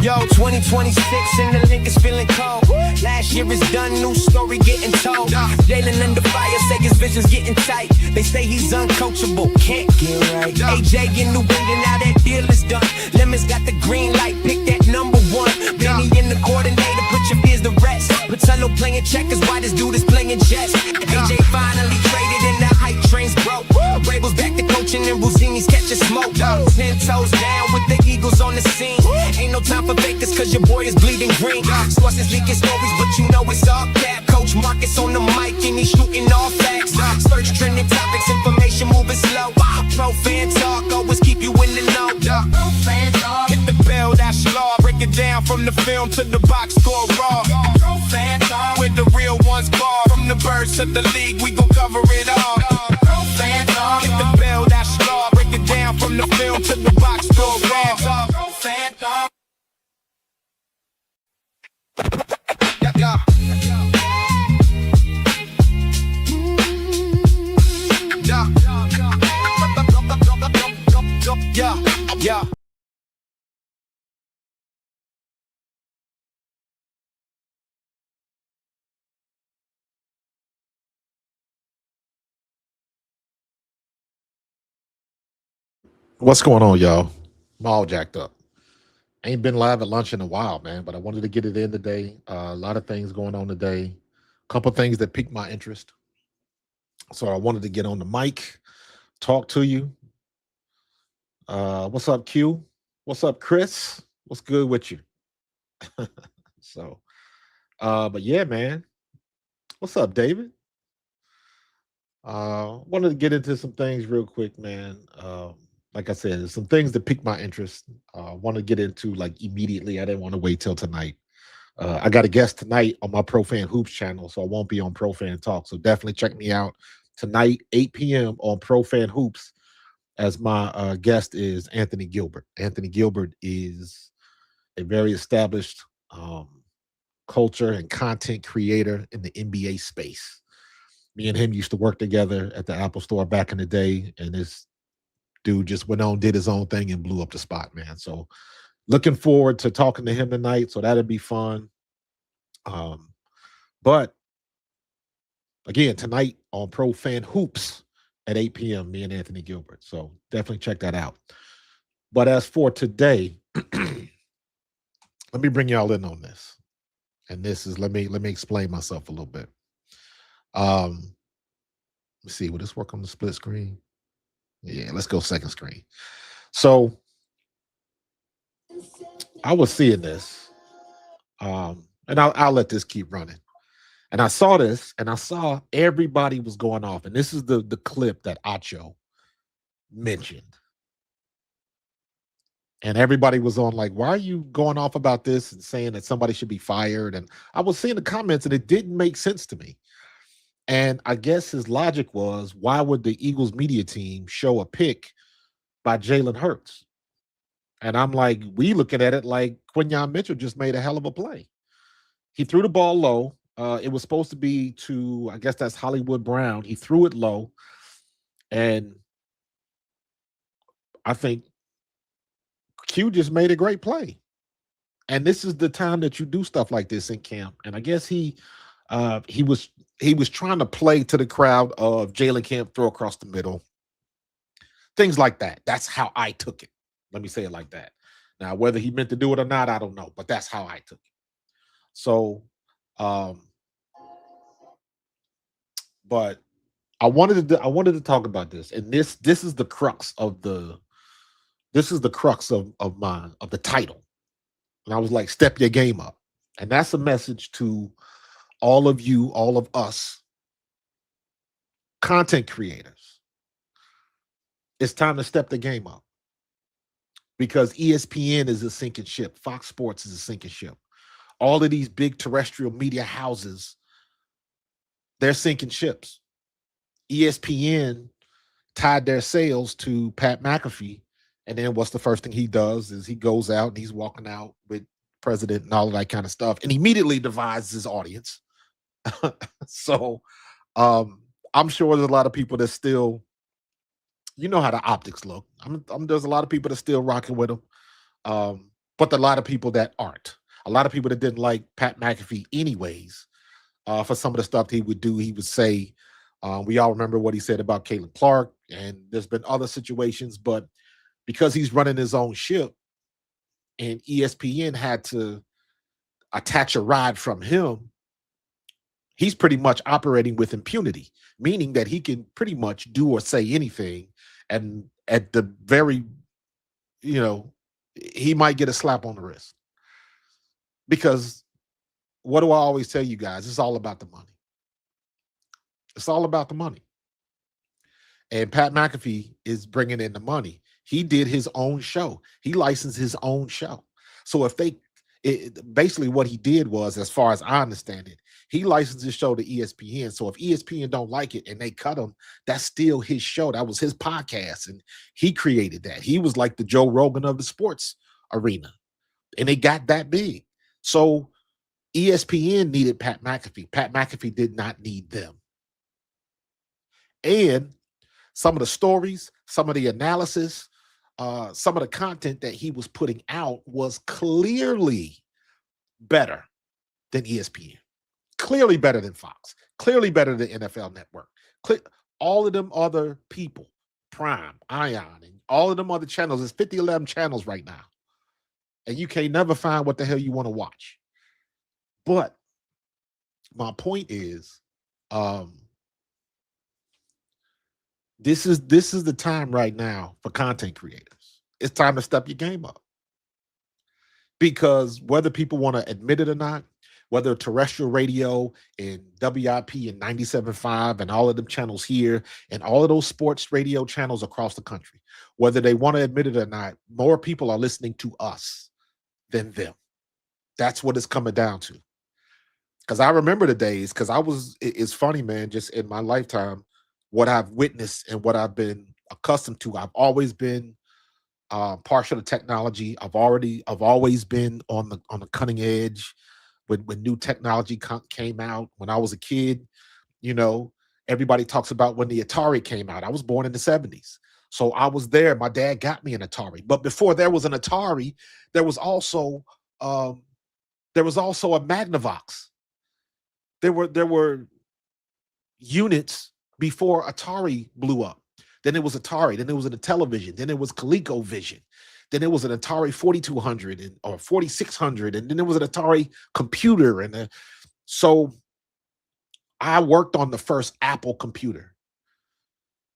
Yo, 2026 and the link is feeling cold. Last year is done, new story getting told. Jalen under fire, say his vision's getting tight. They say he's uncoachable, can't get right. AJ in New England, now that deal is done. Lemon's got the green light, pick that number one. Benny in the coordinator, put your fears to rest. Patello playing checkers, why this dude is playing chess. AJ finally traded and the hype train's broke. Vrabel's back to coaching and Rossini's catching smoke. 10 toes down with the Eagles on the scene. Ain't no time for fakers cause your boy is bleeding green. Sources leaking stories but you know it's all cap. Coach Marcus on the mic and he's shooting all facts. Search trending topics, information moving slow. Pro fan talk, always keep you in the know. Pro fan talk. Hit the bell, that's law. Break it down from the film to the box score raw. Pro fan talk. With the real ones bar. From the birds to the league, we gon' cover it all. Pro fan talk. Hit the bell, that's law. Break it down from the film to the box score raw. Pro fan talk. Yeah. What's going on, y'all? I'm all jacked up. Ain't been live at lunch in a while, man, but I wanted to get it in today. A lot of things going on today. A couple things that piqued my interest. So I wanted to get on the mic, talk to you. What's up, Q? What's up, Chris? What's good with you? But yeah, man. What's up, David? Wanted to get into some things real quick, man. Like I said, there's some things that piqued my interest. Want to get into like immediately. I didn't want to wait till tonight. I got a guest tonight on my Pro Fan Hoops channel, so I won't be on Pro Fan Talk. So definitely check me out tonight, 8 p.m. on Pro Fan Hoops, as my guest is Anthony Gilbert. Anthony Gilbert is a very established culture and content creator in the NBA space. Me and him used to work together at the Apple Store back in the day, and this dude just went on, did his own thing, and blew up the spot, man. So looking forward to talking to him tonight. So that'll be fun. But again, tonight on Pro Fan Hoops at 8 p.m., me and Anthony Gilbert. So definitely check that out. But as for today, let me bring y'all in on this. And this is, let me explain myself a little bit. Let's see, will this work on the split screen? Yeah, let's go second screen. So I was seeing this, and I'll let this keep running. And I saw this, and I saw everybody was going off. And this is the clip that Acho mentioned. And everybody was on like, why are you going off about this and saying that somebody should be fired? And I was seeing the comments, and it didn't make sense to me. And I guess his logic was, why would the Eagles media team show a pick by Jalen Hurts? And I'm like, we looking at it like Quinyon Mitchell just made a hell of a play. He threw the ball low, It was supposed to be to, I guess that's Hollywood Brown. He threw it low, and I think Q just made a great play. And this is the time that you do stuff like this in camp. And I guess he was he was trying to play to the crowd of Jalen Camp throw across the middle, things like that. That's how I took it. Let me say it like that. Now, whether he meant to do it or not, I don't know, but that's how I took it. So, um, but I wanted to talk about this, and this is the crux of the title. And I was like, step your game up. And that's a message to all of you, all of us content creators. It's time to step the game up because ESPN is a sinking ship. Fox Sports is a sinking ship. All of these big terrestrial media houses, they're sinking ships. ESPN tied their sails to Pat McAfee. And then what's the first thing he does is he goes out and he's walking out with president and all of that kind of stuff and immediately divides his audience. So I'm sure there's a lot of people that still, you know how the optics look. There's a lot of people that still rocking with him, but a lot of people that aren't. A lot of people that didn't like Pat McAfee anyways, for some of the stuff he would do. He would say, we all remember what he said about Caitlin Clark, and there's been other situations, but because he's running his own ship and ESPN had to attach a ride from him, he's pretty much operating with impunity, meaning that he can pretty much do or say anything. And at the very, he might get a slap on the wrist. Because what do I always tell you guys? It's all about the money. It's all about the money. And Pat McAfee is bringing in the money. He did his own show. He licensed his own show. So if basically what he did was, as far as I understand it, he licensed his show to ESPN. So if ESPN don't like it and they cut him, that's still his show. That was his podcast, and he created that. He was like the Joe Rogan of the sports arena, and it got that big. So ESPN needed Pat McAfee. Pat McAfee did not need them. And some of the stories, some of the analysis, some of the content that he was putting out was clearly better than ESPN, clearly better than Fox, clearly better than NFL Network. All of them other people, Prime, Ion, and all of them other channels, there's 11 channels right now. And you can't never find what the hell you want to watch. But my point is, this is the time right now for content creators. It's time to step your game up. Because whether people want to admit it or not, whether terrestrial radio and WIP and 97.5 and all of them channels here and all of those sports radio channels across the country, whether they want to admit it or not, more people are listening to us than them. That's what it's coming down to. Because I remember the days, it's funny, man, just in my lifetime, what I've witnessed and what I've been accustomed to. I've always been partial to technology. I've always been on the cutting edge when new technology came out. When I was a kid, everybody talks about when the Atari came out. I was born in the 70s. So I was there. My dad got me an Atari. But before there was an Atari, there was also a Magnavox. There were units before Atari blew up. Then it was Atari. Then it was a television. Then it was ColecoVision. Then it was an Atari 4200 or 4600. And then there was an Atari computer. So I worked on the first Apple computer.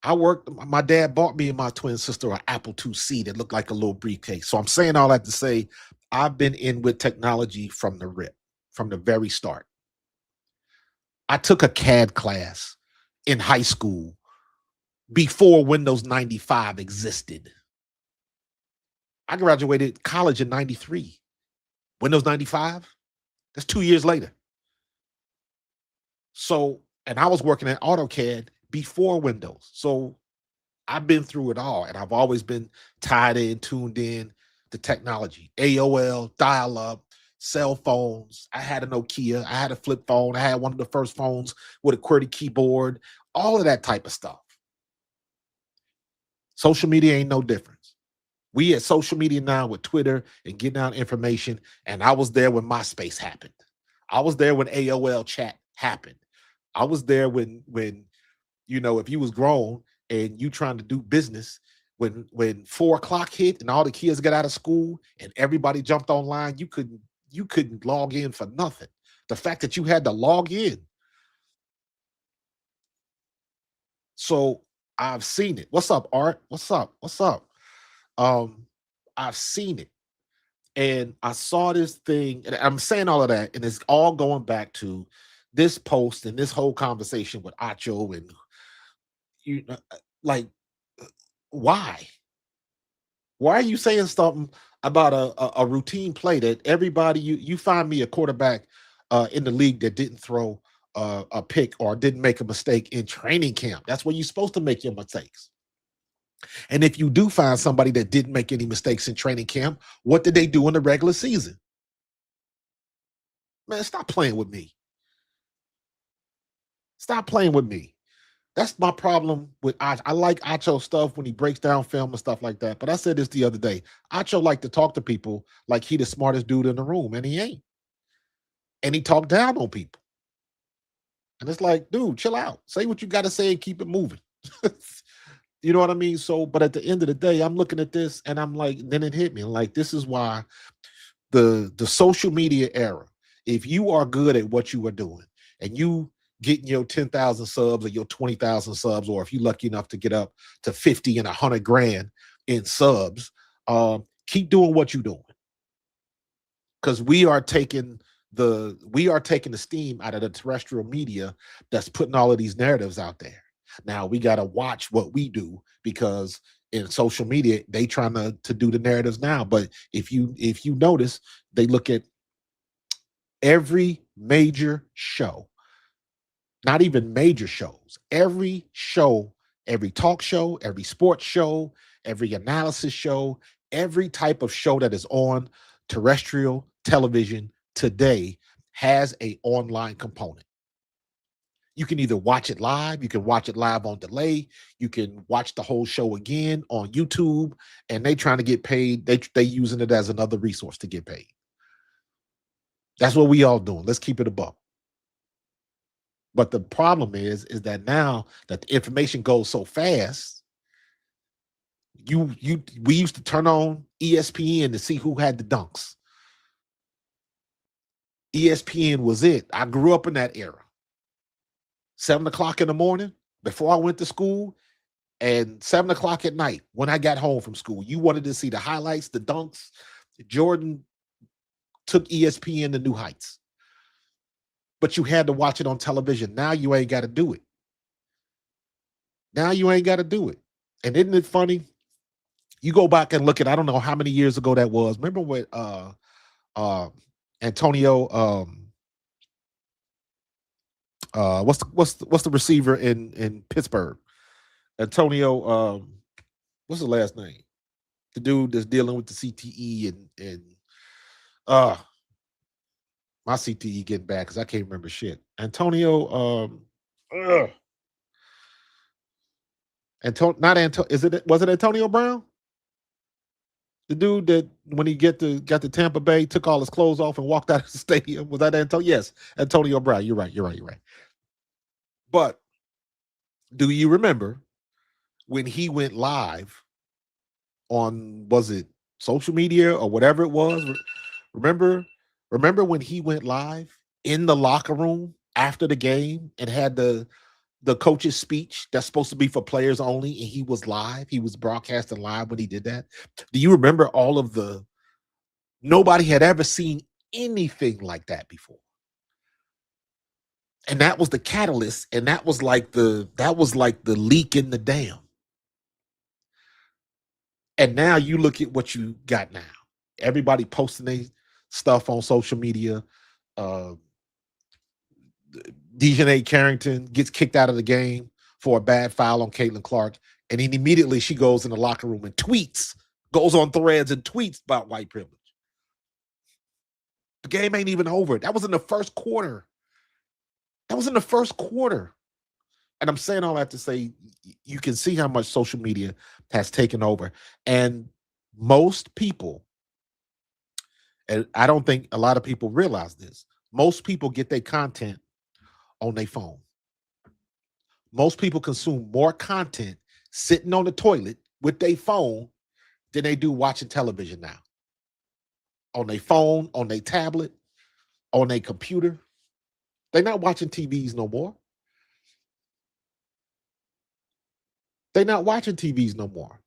My dad bought me and my twin sister an Apple IIc that looked like a little briefcase. So I'm saying all that to say, I've been in with technology from the rip, from the very start. I took a CAD class in high school before Windows 95 existed. I graduated college in 93. Windows 95, that's 2 years later. So, and I was working at AutoCAD before Windows. So I've been through it all, and I've always been tied in, tuned in to technology. AOL, dial-up, cell phones. I had a Nokia. I had a flip phone. I had one of the first phones with a QWERTY keyboard, all of that type of stuff. Social media ain't no difference. We at social media now with Twitter and getting out information. And I was there when MySpace happened. I was there when AOL chat happened. I was there when if you was grown and you trying to do business, when 4 o'clock hit and all the kids got out of school and everybody jumped online, you couldn't log in for nothing. The fact that you had to log in. So I've seen it. What's up, Art? What's up? What's up? I've seen it. And I saw this thing, and I'm saying all of that, and it's all going back to this post and this whole conversation with Acho and like, why? Why are you saying something about a routine play that everybody you find me a quarterback in the league that didn't throw a pick or didn't make a mistake in training camp? That's where you're supposed to make your mistakes. And if you do find somebody that didn't make any mistakes in training camp, what did they do in the regular season? Man, stop playing with me. Stop playing with me. That's my problem with Acho. I like Acho stuff when he breaks down film and stuff like that. But I said this the other day. Acho like to talk to people like he the smartest dude in the room, and he ain't. And he talk down on people. And it's like, dude, chill out. Say what you got to say and keep it moving. You know what I mean? So, but at the end of the day, I'm looking at this and I'm like, then it hit me. I'm like, this is why the social media era, if you are good at what you are doing and you getting your 10,000 subs or your 20,000 subs, or if you're lucky enough to get up to 50 and 100 grand in subs, keep doing what you're doing. Because we are taking the steam out of the terrestrial media that's putting all of these narratives out there. Now we got to watch what we do, because in social media, they trying to do the narratives now. But if you notice, they look at every major show, not even major shows, every show, every talk show, every sports show, every analysis show, every type of show that is on terrestrial television today has a online component. You can either watch it live, you can watch it live on delay, you can watch the whole show again on YouTube, and they trying to get paid. They using it as another resource to get paid. That's what we all doing. Let's keep it above. But the problem is that now that the information goes so fast, we used to turn on ESPN to see who had the dunks. ESPN was it. I grew up in that era. 7 o'clock in the morning before I went to school, and 7 o'clock at night when I got home from school. You wanted to see the highlights, the dunks. Jordan took ESPN to new heights. But you had to watch it on television. Now you ain't got to do it. Now you ain't got to do it. And isn't it funny? You go back and look at, I don't know how many years ago that was. Remember when Antonio what's the receiver in Pittsburgh? Antonio, what's the last name? The dude that's dealing with the CTE and my CTE getting bad because I can't remember shit. Antonio, was it Antonio Brown? The dude that when he got to Tampa Bay, took all his clothes off and walked out of the stadium. Was that Antonio? Yes, Antonio Brown. You're right. But do you remember when he went live on, was it social media or whatever it was? Remember when he went live in the locker room after the game and had the coach's speech that's supposed to be for players only, and he was live. He was broadcasting live when he did that. Do you remember all of nobody had ever seen anything like that before? And that was the catalyst, and that was like the leak in the dam. And now you look at what you got now. Everybody posting their stuff on social media. Dejanay Carrington gets kicked out of the game for a bad foul on Caitlin Clark. And then immediately she goes in the locker room and goes on threads and tweets about white privilege. The game ain't even over. That was in the first quarter. That was in the first quarter. And I'm saying all that to say you can see how much social media has taken over. And most people, and I don't think a lot of people realize this, most people get their content on their phone. Most people consume more content sitting on the toilet with their phone than they do watching television now. On their phone, on their tablet, on their computer. They're not watching TVs no more. They're not watching TVs no more.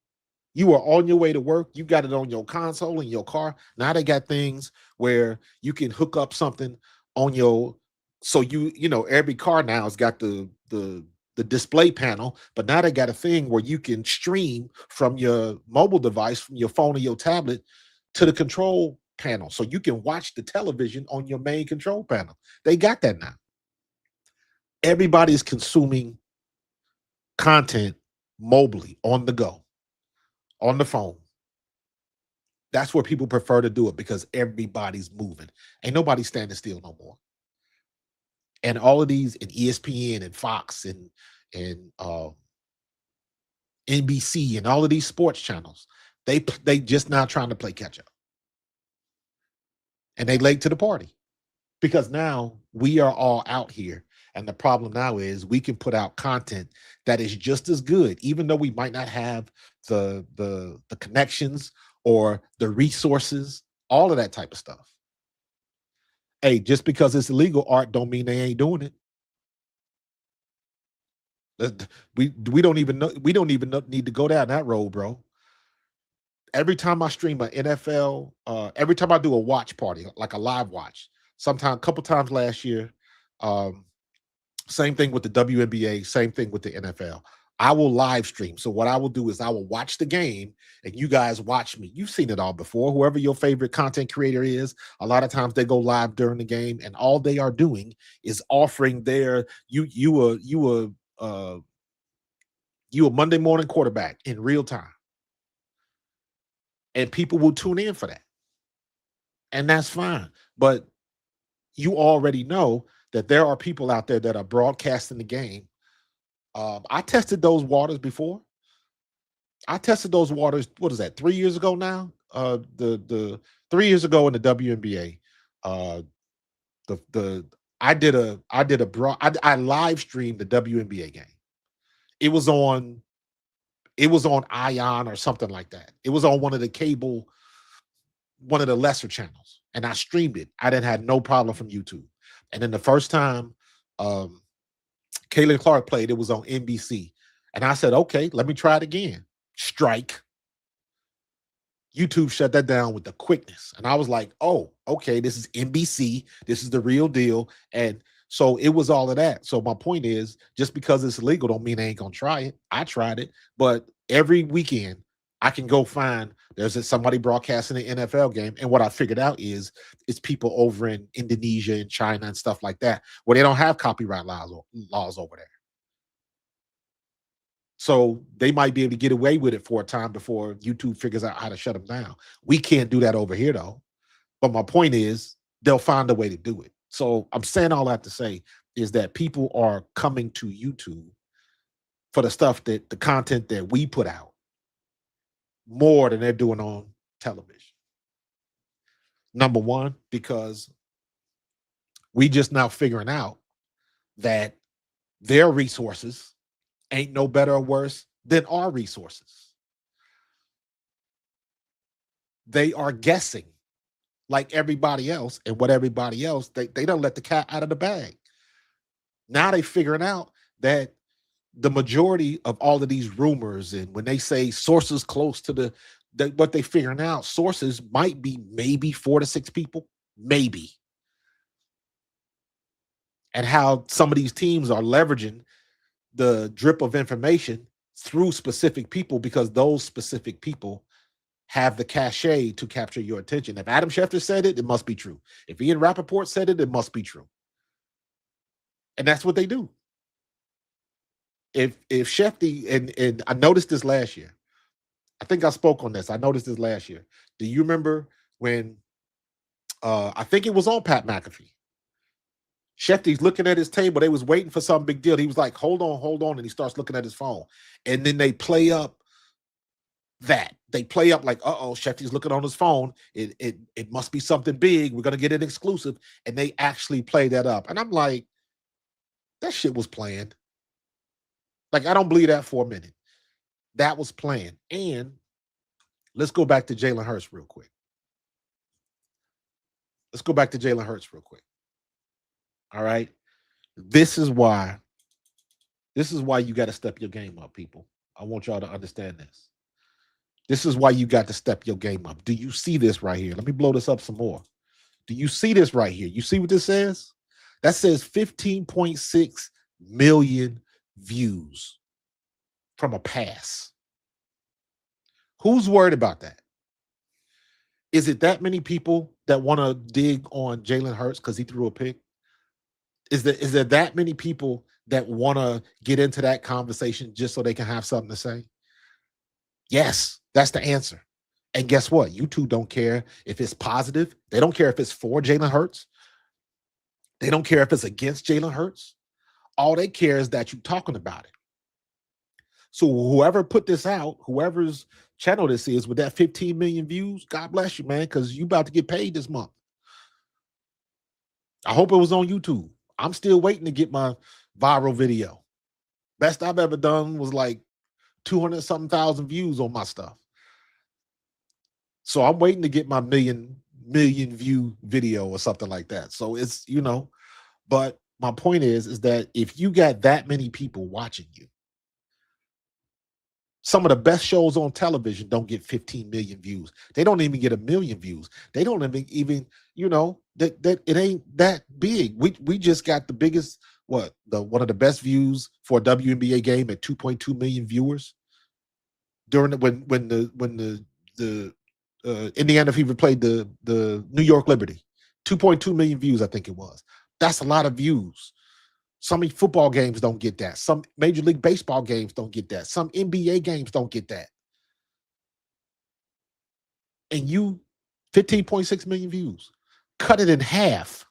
You are on your way to work. You got it on your console in your car. Now they got things where you can hook up something on your, so you know, every car now has got the display panel, but now they got a thing where you can stream from your mobile device, from your phone or your tablet to the control panel. So you can watch the television on your main control panel. They got that now. Everybody's consuming content mobily, on the go, on the phone. That's where people prefer to do it because everybody's moving. Ain't nobody standing still no more. And all of these, and ESPN and Fox and NBC and all of these sports channels, they just now trying to play catch up, and they late to the party because now we are all out here. And the problem now is we can put out content that is just as good, even though we might not have the connections or the resources, all of that type of stuff. Hey, just because it's illegal art don't mean they ain't doing it. We don't even know, need to go down that road, bro. Every time I stream an NFL, every time I do a watch party, like a live watch, sometime, couple times last year, same thing with the WNBA, same thing with the NFL. I will live stream. So what I will do is I will watch the game and you guys watch me. You've seen it all before. Whoever your favorite content creator is, a lot of times they go live during the game and all they are doing is offering their you a Monday morning quarterback in real time. And people will tune in for that. And that's fine. But you already know that there are people out there that are broadcasting the game. I tested those waters before. I tested those waters. What is that? 3 years ago now. The 3 years ago in the WNBA. The I live streamed the WNBA game. It was on Ion or something like that. It was on one of the cable, one of the lesser channels, and I streamed it. I didn't have no problem from YouTube. And then the first time Caitlin Clark played, it was on NBC. And I said, okay, let me try it again. Strike. YouTube shut that down with the quickness. And I was like, oh, okay, this is NBC. This is the real deal. And so it was all of that. So my point is, just because it's illegal don't mean I ain't gonna try it. I tried it, but every weekend I can go find there's somebody broadcasting an NFL game. And what I figured out is it's people over in Indonesia and China and stuff like that, where they don't have copyright laws over there. So they might be able to get away with it for a time before YouTube figures out how to shut them down. We can't do that over here though. But my point is they'll find a way to do it. So I'm saying all that to say is that people are coming to YouTube for the stuff that the content that we put out more than they're doing on television. Number one, because we just now figuring out that their resources ain't no better or worse than our resources. They are guessing like everybody else, and what everybody else, they don't let the cat out of the bag. Now they figuring out that the majority of all of these rumors, and when they say sources close to what they figuring out, sources might be maybe 4 to 6 people, maybe. And how some of these teams are leveraging the drip of information through specific people because those specific people have the cachet to capture your attention. If Adam Schefter said it, it must be true. If Ian Rappaport said it, it must be true. And that's what they do. If Schefter, and I noticed this last year, I think I spoke on this. I noticed this last year. Do you remember when I think it was on Pat McAfee. Shefty's looking at his table. They was waiting for some big deal. He was like, hold on. And he starts looking at his phone. And then they play up that. They play up like, Shefty's looking on his phone. It must be something big. We're going to get an exclusive. And they actually play that up. And I'm like, that shit was planned. Like, I don't believe that for a minute. That was planned. And let's go back to Jalen Hurts real quick. All right. This is why you got to step your game up, people. I want y'all to understand this. This is why you got to step your game up. Do you see this right here? Let me blow this up some more. Do you see this right here? You see what this says? That says 15.6 million views from a pass. Who's worried about that? Is it that many people that want to dig on Jalen Hurts because he threw a pick? Is there that many people that want to get into that conversation just so they can have something to say? Yes, that's the answer. And guess what? YouTube don't care if it's positive. They don't care if it's for Jalen Hurts. They don't care if it's against Jalen Hurts. All they care is that you're talking about it. So whoever put this out, whoever's channel this is with that 15 million views, God bless you, man, because you about to get paid this month. I hope it was on YouTube. I'm still waiting to get my viral video. Best I've ever done was like 200-something thousand views on my stuff. So I'm waiting to get my million view video or something like that. So it's, but my point is that if you got that many people watching you, some of the best shows on television don't get 15 million views. They don't even get 1 million views. They don't even that it ain't that big. We just got the biggest, one of the best views for a WNBA game at 2.2 million viewers during when the Indiana Fever played the New York Liberty. 2.2 million views, I think it was. That's a lot of views. Some football games don't get that. Some Major League Baseball games don't get that. Some NBA games don't get that. And 15.6 million views. Cut it in half.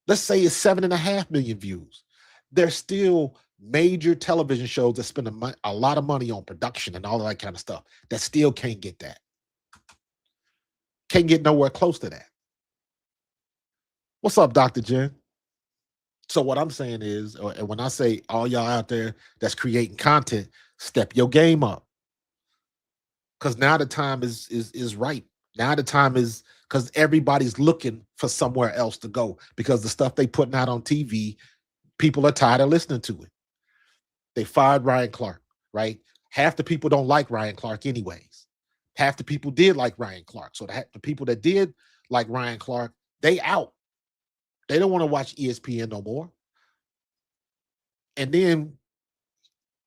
Let's say it's 7.5 million views. There's still major television shows that spend a lot of money on production and all of that kind of stuff that still can't get that. Can't get nowhere close to that. What's up, Dr. Jen? So what I'm saying is, and when I say all y'all out there that's creating content, step your game up. Because now the time is right. Now the time is, because everybody's looking for somewhere else to go, because the stuff they putting out on TV, people are tired of listening to it. They fired Ryan Clark, right? Half the people don't like Ryan Clark anyways. Half the people did like Ryan Clark. So the people that did like Ryan Clark, they out. They don't want to watch ESPN no more. And then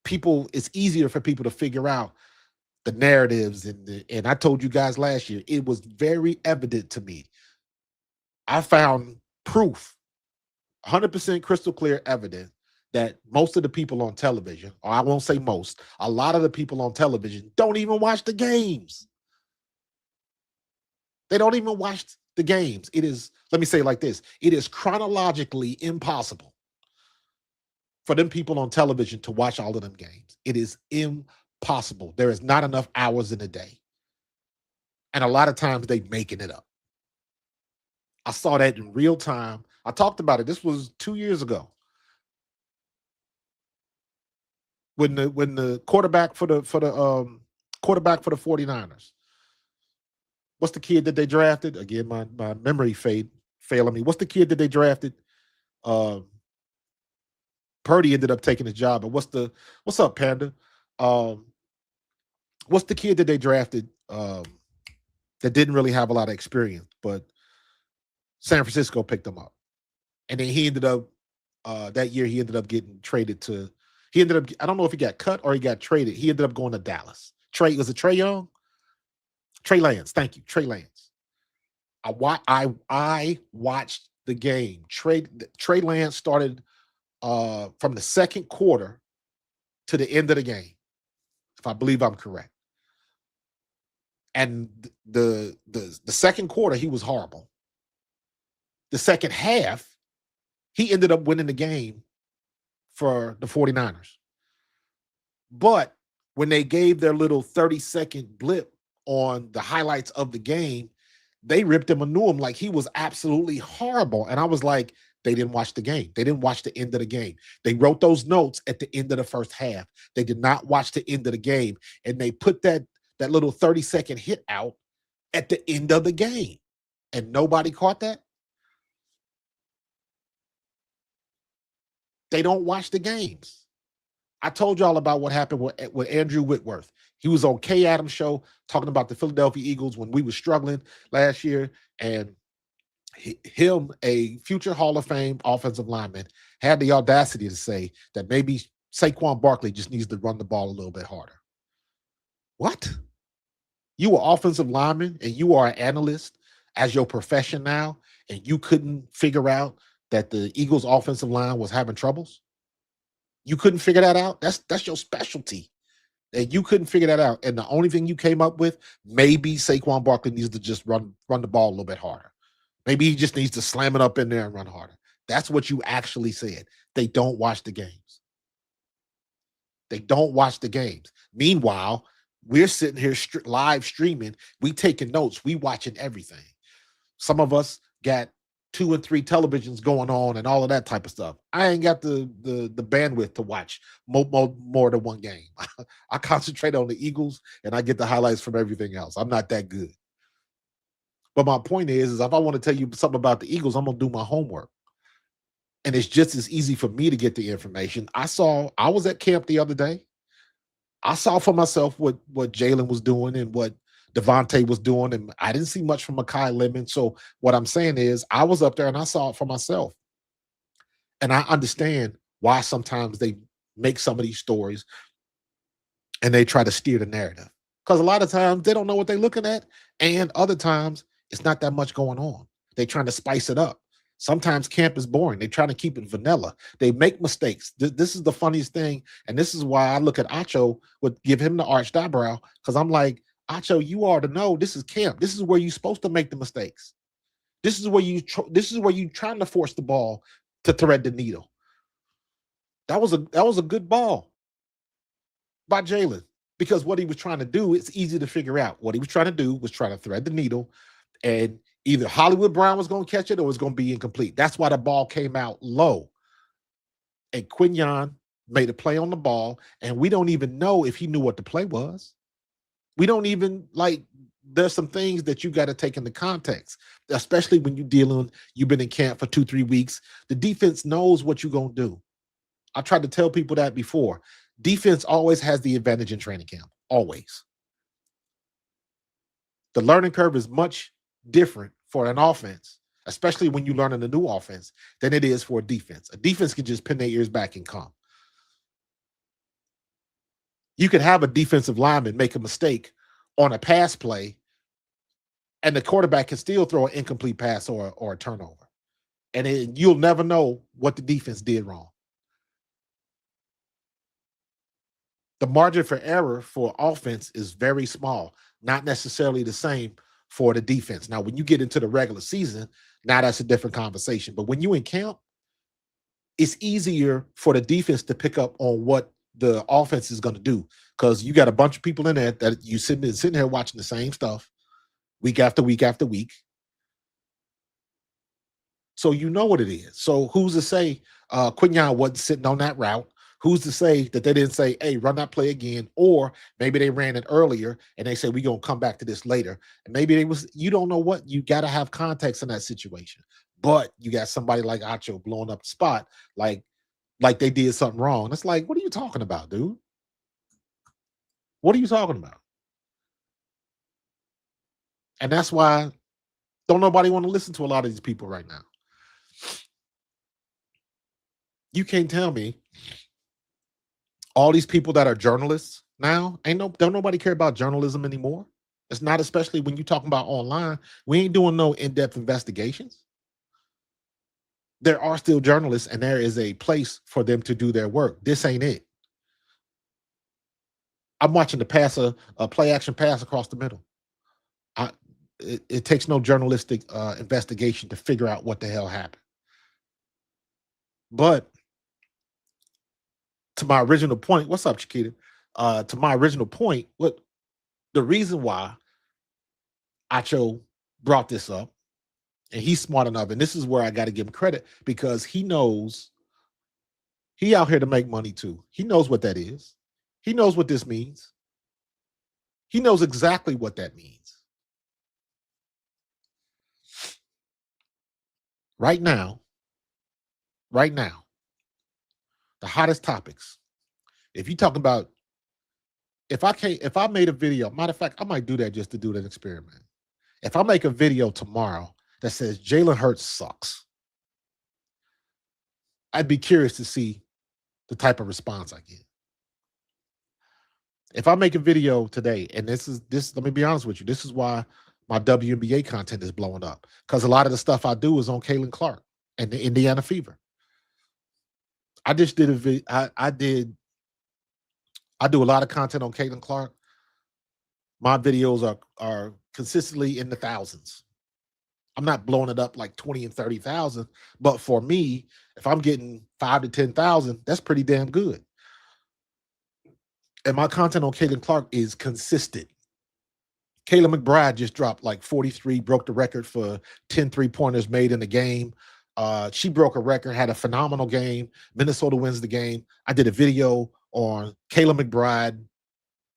it's easier for people to figure out the narratives. And I told you guys last year, it was very evident to me. I found proof, 100% crystal clear evidence, that most of the people on television, or I won't say most, a lot of the people on television don't even watch the games. They don't even watch the games. It is, let me say it like this, it is chronologically impossible for them people on television to watch all of them games. It is impossible. There is not enough hours in a day. And a lot of times they making it up. I saw that in real time. I talked about it. This was 2 years ago. When the quarterback for the 49ers. What's the kid that they drafted? Again, my memory failing me. What's the kid that they drafted? Purdy ended up taking his job. But what's up, Panda? What's the kid that they drafted that didn't really have a lot of experience, but San Francisco picked him up. And then he ended up that year he ended up getting traded to, I don't know if he got cut or he got traded. He ended up going to Dallas. Was it Trey Young? Trey Lance. Thank you. Trey Lance. I watched the game. Trey Lance started from the second quarter to the end of the game, if I believe I'm correct. And the second quarter, he was horrible. The second half, he ended up winning the game for the 49ers. But when they gave their little 30-second blip on the highlights of the game, they ripped him a new one like he was absolutely horrible. And I was like, they didn't watch the game. They didn't watch the end of the game. They wrote those notes at the end of the first half. They did not watch the end of the game. And they put that little 30-second hit out at the end of the game. And nobody caught that. They don't watch the games. I told y'all about what happened with Andrew Whitworth. He was on Kay Adams' show talking about the Philadelphia Eagles when we were struggling last year. And him, a future Hall of Fame offensive lineman, had the audacity to say that maybe Saquon Barkley just needs to run the ball a little bit harder. What? You were offensive lineman and you are an analyst as your profession now, and you couldn't figure out that the Eagles offensive line was having troubles? You couldn't figure that out? That's your specialty. And you couldn't figure that out. And the only thing you came up with, maybe Saquon Barkley needs to just run the ball a little bit harder. Maybe he just needs to slam it up in there and run harder. That's what you actually said. They don't watch the games. They don't watch the games. Meanwhile, we're sitting here live streaming. We taking notes. We watching everything. Some of us got 2 and 3 televisions going on and all of that type of stuff. I ain't got the bandwidth to watch more than one game. I concentrate on the Eagles and I get the highlights from everything else. I'm not that good. But my point is if I want to tell you something about the Eagles, I'm going to do my homework. And it's just as easy for me to get the information. I was at camp the other day. I saw for myself what Jalen was doing and what Devontae was doing, and I didn't see much from Mekhi Lemon. So what I'm saying is I was up there and I saw it for myself. And I understand why sometimes they make some of these stories and they try to steer the narrative. Because a lot of times they don't know what they're looking at, and other times it's not that much going on. They're trying to spice it up. Sometimes camp is boring. They're trying to keep it vanilla. They make mistakes. This is the funniest thing, and this is why I look at Acho, would give him the arched eyebrow, because I'm like, Acho, you ought to know this is camp. This is where you're supposed to make the mistakes. This is where you're trying to force the ball to thread the needle. That was a good ball by Jalen, because what he was trying to do, it's easy to figure out. What he was trying to do was try to thread the needle, and either Hollywood Brown was going to catch it or it was going to be incomplete. That's why the ball came out low. And Quinyon made a play on the ball, and we don't even know if he knew what the play was. We don't even, there's some things that you got to take into context, especially when you've been in camp for 2-3 weeks. The defense knows what you're going to do. I tried to tell people that before. Defense always has the advantage in training camp, always. The learning curve is much different for an offense, especially when you learn in a new offense, than it is for a defense. A defense can just pin their ears back and come. You could have a defensive lineman make a mistake on a pass play, and the quarterback can still throw an incomplete pass or a turnover. And you'll never know what the defense did wrong. The margin for error for offense is very small, not necessarily the same for the defense. Now, when you get into the regular season, now that's a different conversation. But when you're in camp, it's easier for the defense to pick up on what the offense is going to do, because you got a bunch of people in there that you sitting here watching the same stuff week after week after week. So you know what it is. So who's to say Quinyon wasn't sitting on that route? Who's to say that they didn't say, hey, run that play again? Or maybe they ran it earlier and they said, we're going to come back to this later. And maybe you don't know what. You got to have context in that situation. But you got somebody like Acho blowing up the spot like they did something wrong. It's like, what are you talking about, dude? What are you talking about? And that's why don't nobody want to listen to a lot of these people right now. You can't tell me all these people that are journalists now, don't nobody care about journalism anymore. It's not, especially when you're talking about online. We ain't doing no in-depth investigations. There are still journalists, and there is a place for them to do their work. This ain't it. I'm watching the pass, a play action pass across the middle. it takes no journalistic investigation to figure out what the hell happened. But to my original point, what's up, Chiquita? To my original point, what the reason why Acho brought this up, and he's smart enough, and this is where I got to give him credit, because he knows he out here to make money too. He knows what that is. He knows what this means. He knows exactly what that means. Right now, the hottest topics. If you talk about, if I made a video, matter of fact, I might do that just to do that experiment. If I make a video tomorrow that says Jalen Hurts sucks, I'd be curious to see the type of response I get. If I make a video today, and this, let me be honest with you, this is why my WNBA content is blowing up, because a lot of the stuff I do is on Caitlin Clark and the Indiana Fever. I just did a video. I do a lot of content on Caitlin Clark. My videos are consistently in the thousands. I'm not blowing it up like 20 and 30,000, but for me, if I'm getting 5 to 10,000, that's pretty damn good. And my content on Caitlin Clark is consistent. Kayla McBride just dropped like 43, broke the record for 10 3-pointers made in the game. She broke a record, had a phenomenal game. Minnesota wins the game. I did a video on Kayla McBride.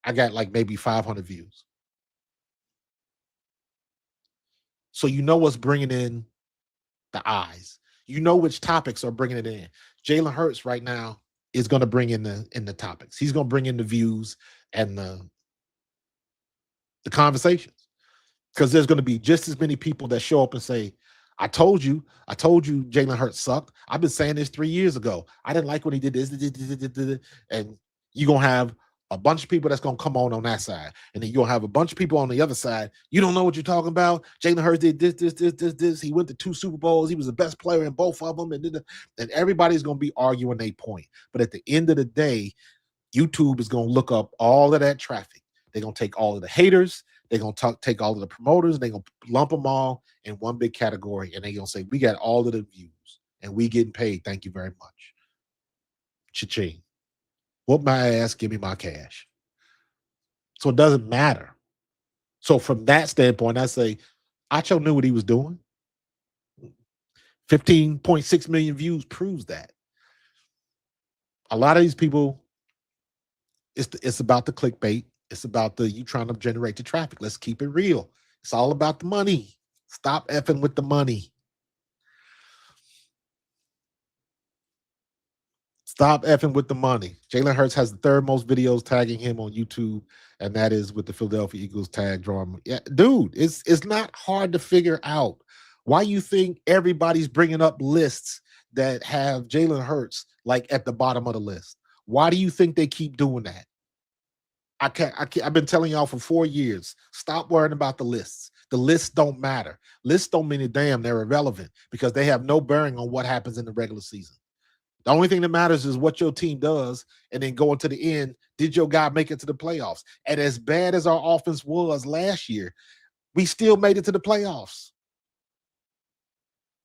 I got like maybe 500 views. So you know what's bringing in the eyes. You know which topics are bringing it in. Jalen Hurts right now is going to bring in the topics. He's going to bring in the views and the conversations, because there's going to be just as many people that show up and say, I told you Jalen Hurts sucked. I've been saying this 3 years ago. I didn't like when he did this. And you're going to have a bunch of people that's going to come on that side. And then you're going to have a bunch of people on the other side. You don't know what you're talking about. Jalen Hurts did this. He went to 2 Super Bowls. He was the best player in both of them. And everybody's going to be arguing their point. But at the end of the day, YouTube is going to look up all of that traffic. They're going to take all of the haters. They're going to take all of the promoters. They're going to lump them all in one big category. And they're going to say, we got all of the views and we getting paid. Thank you very much. Cha-ching. Whoop my ass. Give me my cash. So it doesn't matter. So from that standpoint, I say, Acho knew what he was doing. 15.6 million views proves that. A lot of these people, it's about the clickbait. It's about you trying to generate the traffic. Let's keep it real. It's all about the money. Stop effing with the money. Stop effing with the money. Jalen Hurts has the 3rd most videos tagging him on YouTube, and that is with the Philadelphia Eagles tag drawing. Yeah, dude, it's not hard to figure out why you think everybody's bringing up lists that have Jalen Hurts like at the bottom of the list. Why do you think they keep doing that? I've been telling y'all for 4 years, stop worrying about the lists. The lists don't matter. Lists don't mean a damn. They're irrelevant because they have no bearing on what happens in the regular season. The only thing that matters is what your team does, and then going to the end, did your guy make it to the playoffs? And as bad as our offense was last year, we still made it to the playoffs.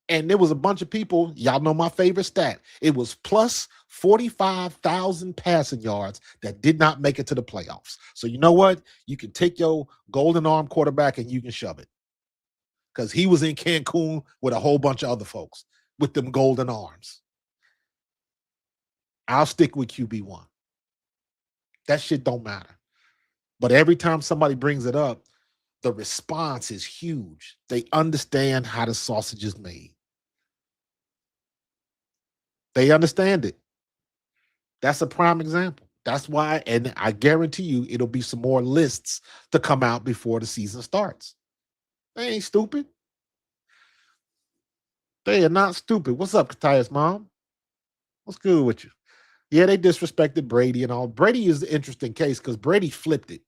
And there was a bunch of people, y'all know my favorite stat. It was plus 45,000 passing yards that did not make it to the playoffs. So you know what? You can take your golden arm quarterback and you can shove it. Because he was in Cancun with a whole bunch of other folks with them golden arms. I'll stick with QB1. That shit don't matter. But every time somebody brings it up, the response is huge. They understand how the sausage is made. They understand it. That's a prime example. That's why, and I guarantee you, it'll be some more lists to come out before the season starts. They ain't stupid. They are not stupid. What's up, Kataya's mom? What's good with you? Yeah, they disrespected Brady and all. Brady is the interesting case because Brady flipped it.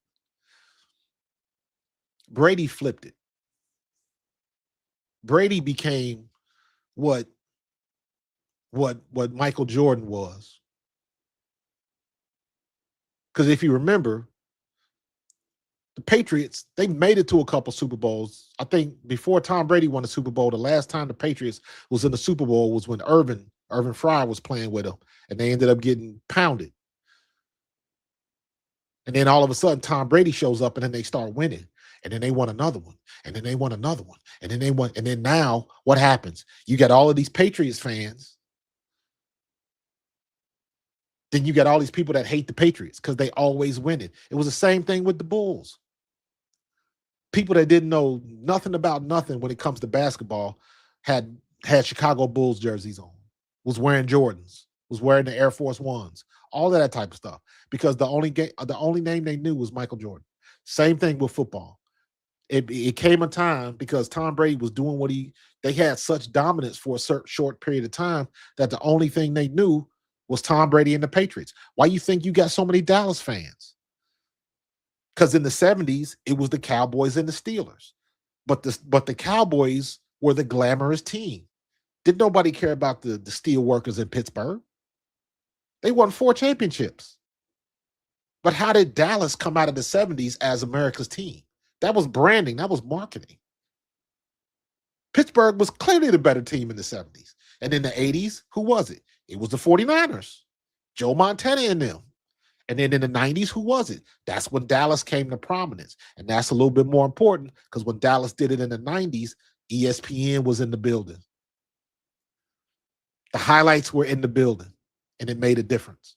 Brady flipped it. Brady became what Michael Jordan was. Because if you remember, the Patriots, they made it to a couple Super Bowls. I think before Tom Brady won the Super Bowl, the last time the Patriots was in the Super Bowl was when Irvin Frye was playing with them, and they ended up getting pounded. And then all of a sudden, Tom Brady shows up, and then they start winning. And then they won another one. And then they won another one. And then they won. And then now what happens? You got all of these Patriots fans. Then you got all these people that hate the Patriots because they always win it. It was the same thing with the Bulls. People that didn't know nothing about nothing when it comes to basketball had Chicago Bulls jerseys on, was wearing Jordans, was wearing the Air Force Ones, all of that type of stuff. Because the only name they knew was Michael Jordan. Same thing with football. It came a time because Tom Brady was doing what they had such dominance for a certain short period of time that the only thing they knew was Tom Brady and the Patriots. Why you think you got so many Dallas fans? Because in the 70s, it was the Cowboys and the Steelers. But the Cowboys were the glamorous team. Did nobody care about the steel workers in Pittsburgh? They won 4 championships. But how did Dallas come out of the 70s as America's team? That was branding. That was marketing. Pittsburgh was clearly the better team in the 70s. And in the 80s, who was it? It was the 49ers. Joe Montana and them. And then in the 90s, who was it? That's when Dallas came to prominence. And that's a little bit more important because when Dallas did it in the 90s, ESPN was in the building. The highlights were in the building, and it made a difference.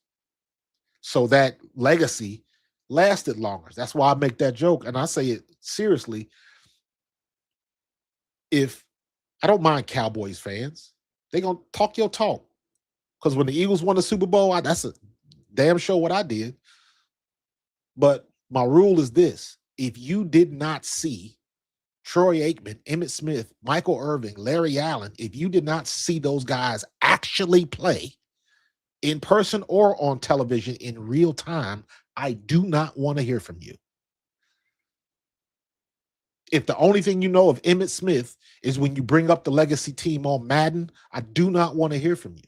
So that legacy lasted longer. That's why I make that joke, and I say it seriously. If I don't mind Cowboys fans, they're going to talk your talk. Because when the Eagles won the Super Bowl, that's a damn sure what I did. But my rule is this. If you did not see Troy Aikman, Emmitt Smith, Michael Irvin, Larry Allen, if you did not see those guys actually play in person or on television in real time, I do not want to hear from you. If the only thing you know of Emmitt Smith is when you bring up the legacy team on Madden, I do not want to hear from you.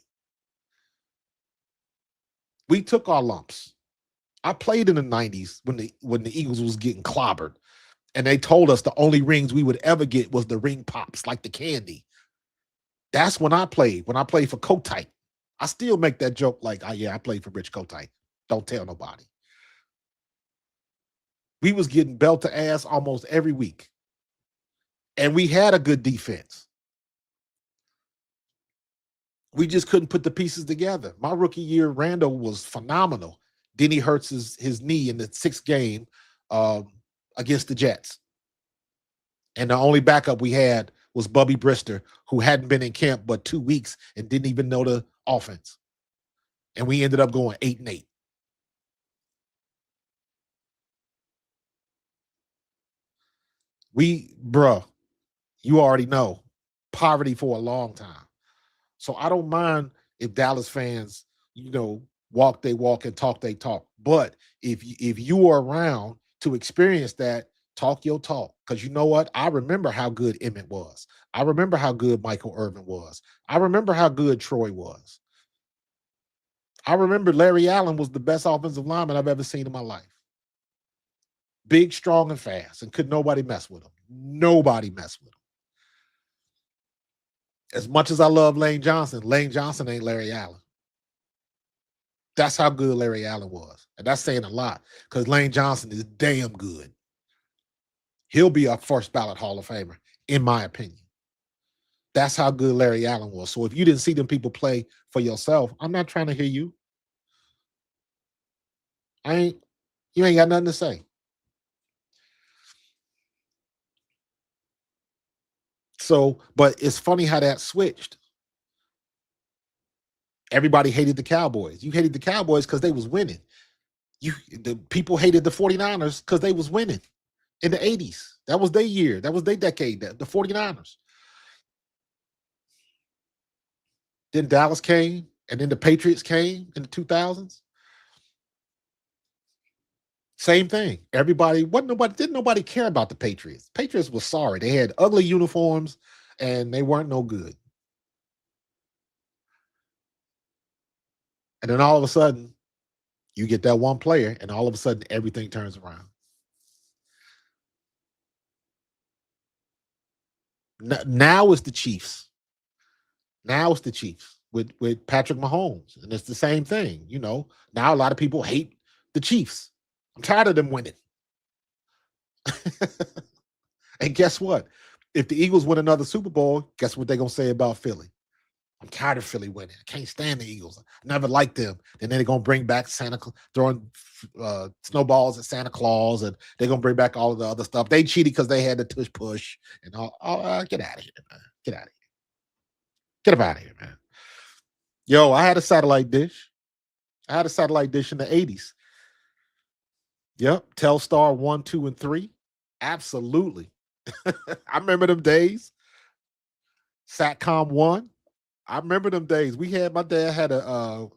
We took our lumps. I played in the 90s when the Eagles was getting clobbered. And they told us the only rings we would ever get was the ring pops, like the candy. That's when I played for Kotite. I still make that joke like, oh, yeah, I played for Rich Kotite. Don't tell nobody. We was getting belt to ass almost every week. And we had a good defense. We just couldn't put the pieces together. My rookie year, Randall was phenomenal. Then he hurts his knee in the 6th game against the Jets. And the only backup we had was Bubby Brister, who hadn't been in camp but 2 weeks and didn't even know the offense. And we ended up going 8-8. You already know, poverty for a long time. So I don't mind if Dallas fans, walk they walk and talk they talk. But if you are around to experience that, talk your talk. Because you know what? I remember how good Emmett was. I remember how good Michael Irvin was. I remember how good Troy was. I remember Larry Allen was the best offensive lineman I've ever seen in my life. Big, strong, and fast, and could nobody mess with him. Nobody messed with him. As much as I love Lane Johnson ain't Larry Allen. That's how good Larry Allen was. And that's saying a lot because Lane Johnson is damn good. He'll be a first ballot Hall of Famer, in my opinion. That's how good Larry Allen was. So if you didn't see them people play for yourself, I'm not trying to hear you. You ain't got nothing to say. So, but it's funny how that switched. Everybody hated the Cowboys. You hated the Cowboys because they was winning. The people hated the 49ers because they was winning in the 80s. That was their year. That was their decade, the 49ers. Then Dallas came, and then the Patriots came in the 2000s. Same thing. Didn't nobody care about the Patriots. Patriots was sorry. They had ugly uniforms, and they weren't no good. And then all of a sudden, you get that one player, and all of a sudden, everything turns around. Now it's the Chiefs. Now it's the Chiefs with Patrick Mahomes, and it's the same thing. Now a lot of people hate the Chiefs. I'm tired of them winning. And guess what? If the Eagles win another Super Bowl, guess what they're gonna say about Philly? I'm tired of Philly winning. I can't stand the Eagles. I never liked them. And then they're gonna bring back Santa Claus, throwing snowballs at Santa Claus, and they're gonna bring back all of the other stuff. They cheated because they had the tush push and all. Get out of here, man. Get out of here. Get up out of here, man. Yo, I had a satellite dish. I had a satellite dish in the 80s. Yep. Telstar 1, 2, and 3. Absolutely. I remember them days. Satcom 1. I remember them days. My dad had you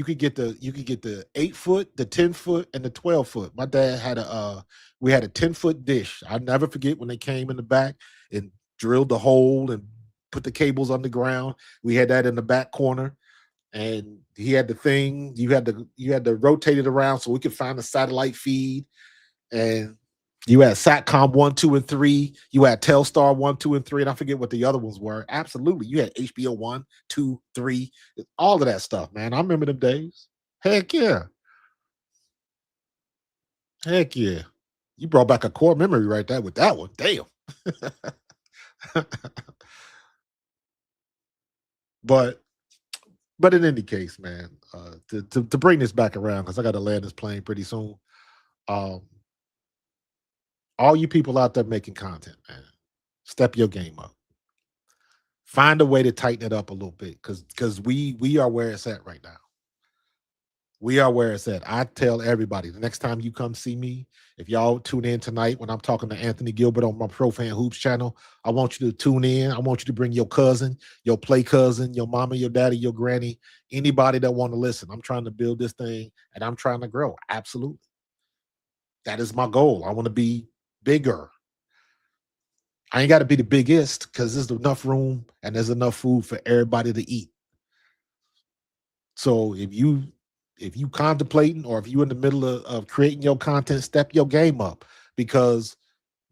could get the 8-foot, the 10-foot, and the 12-foot. My dad had we had a 10-foot dish. I'll never forget when they came in the back and drilled the hole and put the cables underground. We had that in the back corner, and he had the thing. You had to rotate it around so we could find the satellite feed. And you had Satcom 1, 2, and 3. You had Telstar 1, 2, and 3, and I forget what the other ones were. Absolutely, you had HBO 1, 2, 3, all of that stuff, man. I remember them days. Heck yeah, heck yeah. You brought back a core memory right there with that one. Damn. but in any case, man, to bring this back around, because I got to land this plane pretty soon. Um, all you people out there making content, man, step your game up. Find a way to tighten it up a little bit, because we are where it's at right now. We are where it's at. I tell everybody, the next time you come see me, if y'all tune in tonight when I'm talking to Anthony Gilbert on my Pro Fan Hoops channel, I want you to tune in. I want you to bring your cousin, your play cousin, your mama, your daddy, your granny, anybody that want to listen. I'm trying to build this thing, and I'm trying to grow. Absolutely. That is my goal. I want to be bigger. I ain't got to be the biggest, because there's enough room and there's enough food for everybody to eat. So if you contemplating, or if you in the middle of creating your content, step your game up, because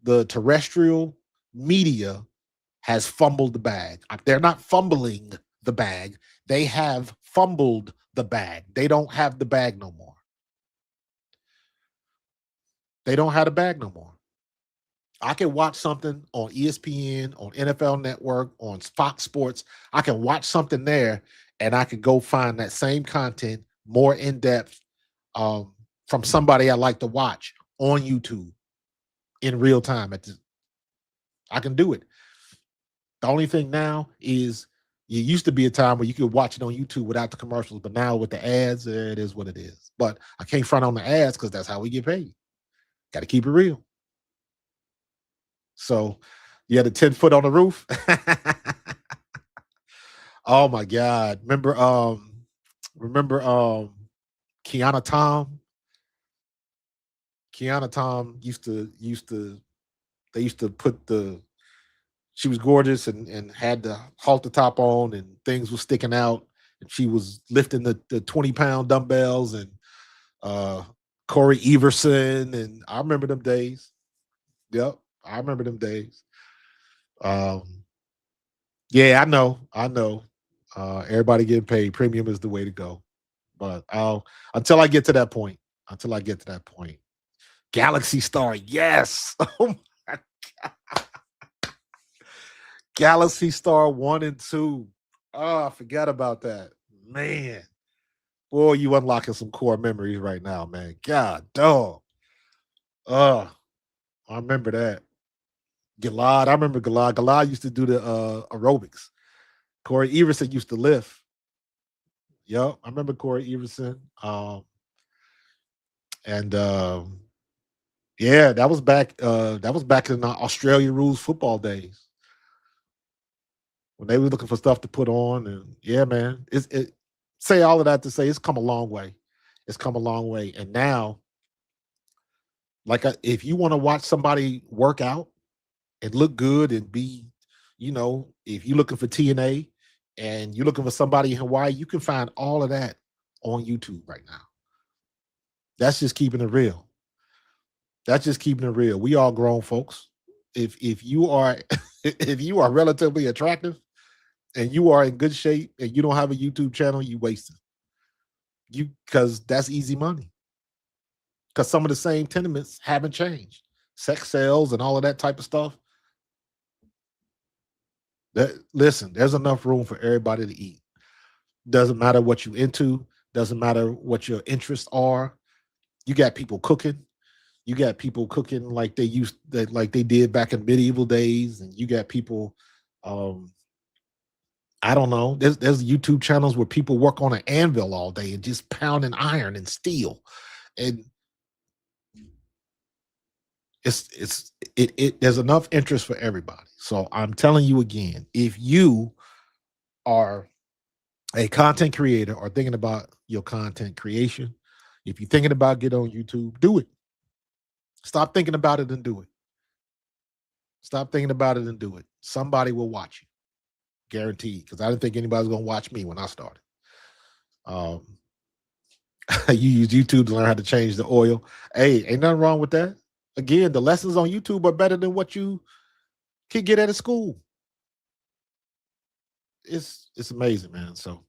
the terrestrial media has fumbled the bag. They're not fumbling the bag. They have fumbled the bag. They don't have the bag no more. They don't have the bag no more. I can watch something on ESPN, on NFL Network, on Fox Sports. I can watch something there, and I can go find that same content more in depth from somebody I like to watch on YouTube in real time. I can do it. The only thing now is, it used to be a time where you could watch it on YouTube without the commercials, but now with the ads, it is what it is. But I can't front on the ads, because that's how we get paid. Got to keep it real. So you had a 10-foot on the roof. Oh my God. Remember Kiana Tom? Kiana Tom they used to put she was gorgeous and had the halter top on, and things were sticking out, and she was lifting the 20-pound dumbbells, and Corey Everson, and I remember them days. Yep, I remember them days. Yeah, I know. Everybody getting paid. Premium is the way to go. But until I get to that point. Galaxy Star, yes. Oh my God. Galaxy Star 1 and 2. Oh, I forgot about that. Man. Boy, you unlocking some core memories right now, man. God, dog. I remember that. Gilad, I remember Gilad. Gilad used to do the aerobics. Corey Everson used to lift. Yep, I remember Corey Everson. And yeah, that was back. That was back in the Australia rules football days, when they were looking for stuff to put on. And yeah, man, say all of that to say it's come a long way. It's come a long way. And now, like, if you want to watch somebody work out and look good and be, if you're looking for TNA and you're looking for somebody in Hawaii, you can find all of that on YouTube right now. That's just keeping it real. That's just keeping it real. We all grown folks. if you are if you are relatively attractive and you are in good shape and you don't have a YouTube channel, you wasted. You because that's easy money. Because some of the same tenements haven't changed. Sex sales and all of that type of stuff. Listen, there's enough room for everybody to eat. Doesn't matter what you into, doesn't matter what your interests are. You got people cooking. You got people cooking like like they did back in medieval days, and you got people I don't know. There's YouTube channels where people work on an anvil all day and just pounding iron and steel. And there's enough interest for everybody. So I'm telling you again, if you are a content creator or thinking about your content creation, if you're thinking about getting on YouTube, do it. Stop thinking about it and do it. Stop thinking about it and do it. Somebody will watch you. Guaranteed. Because I didn't think anybody was going to watch me when I started. You use YouTube to learn how to change the oil. Hey, ain't nothing wrong with that. Again, the lessons on YouTube are better than what you can get at a school. It's amazing, man. So,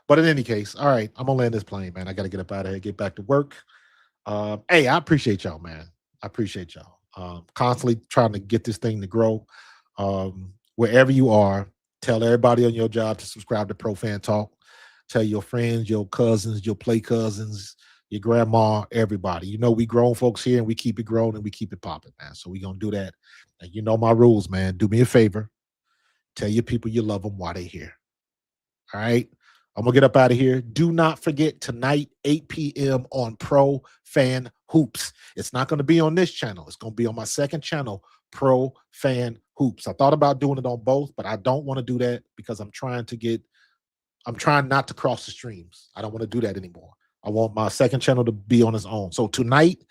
but in any case, all right, I'm gonna land this plane, man. I got to get up out of here, get back to work. Hey, I appreciate y'all, man. I appreciate y'all. Constantly trying to get this thing to grow. Wherever you are, tell everybody on your job to subscribe to Pro Fan Talk. Tell your friends, your cousins, your play cousins, your grandma, everybody. You know, we grown folks here and we keep it growing and we keep it popping, man. So we're going to do that. And you know my rules, man. Do me a favor. Tell your people you love them while they're here. All right? I'm going to get up out of here. Do not forget tonight, 8 p.m. on Pro Fan Hoops. It's not going to be on this channel. It's going to be on my second channel, Pro Fan Hoops. I thought about doing it on both, but I don't want to do that because I'm trying not to cross the streams. I don't want to do that anymore. I want my second channel to be on its own. So tonight,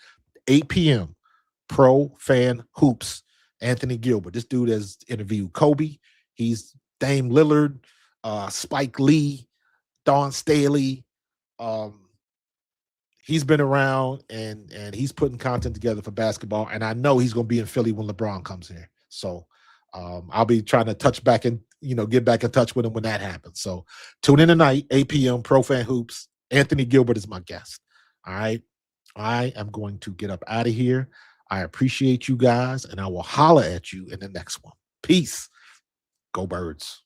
8 p.m., Pro Fan Hoops, Anthony Gilbert. This dude has interviewed Kobe. He's Dame Lillard, Spike Lee, Don Staley. He's been around and he's putting content together for basketball. And I know he's going to be in Philly when LeBron comes here. So I'll be trying to touch back and, get back in touch with him when that happens. So tune in tonight, 8 p.m., Pro Fan Hoops. Anthony Gilbert is my guest. All right. I am going to get up out of here. I appreciate you guys, and I will holler at you in the next one. Peace. Go Birds.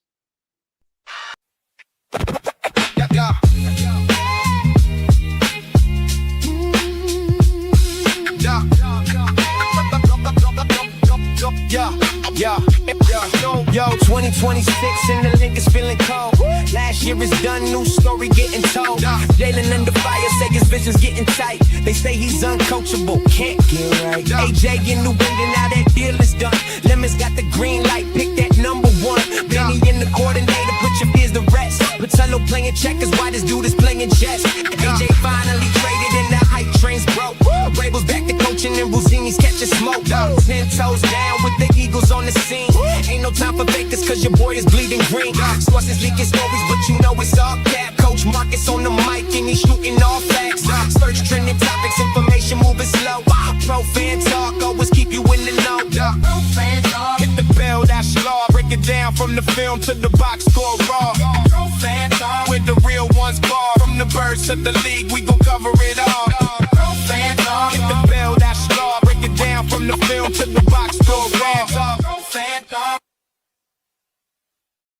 Yo, 2026 and the link is feeling cold. Last year is done, new story getting told. Jalen under fire, say his vision's getting tight. They say he's uncoachable, can't get right. AJ in New England, now that deal is done. Lemons got the green light, pick that number one. Benny in the coordinator, put your fears to rest. Patello playing checkers, why this dude is playing chess. AJ finally traded and the hype train's broke. Rabel's back to coaching and Rosini's catching smoke. 10 toes down with the Eagles on the scene. Ain't no time for fakers cause your boy is bleeding green. Source is leaking stories but you know it's all cap. Coach Marcus on the mic and he's shooting all facts. Search trending topics, information moving slow. Pro Fan Talk, always keep you in the know. Pro Fan Talk. Hit the bell, that's law. Break it down from the film to the box score raw. Pro Fan Talk. With the real ones bar. From the birds to the league, we gon' cover it all. Pro Fan Talk. Hit the bell, that's law. Break it down from the film to the box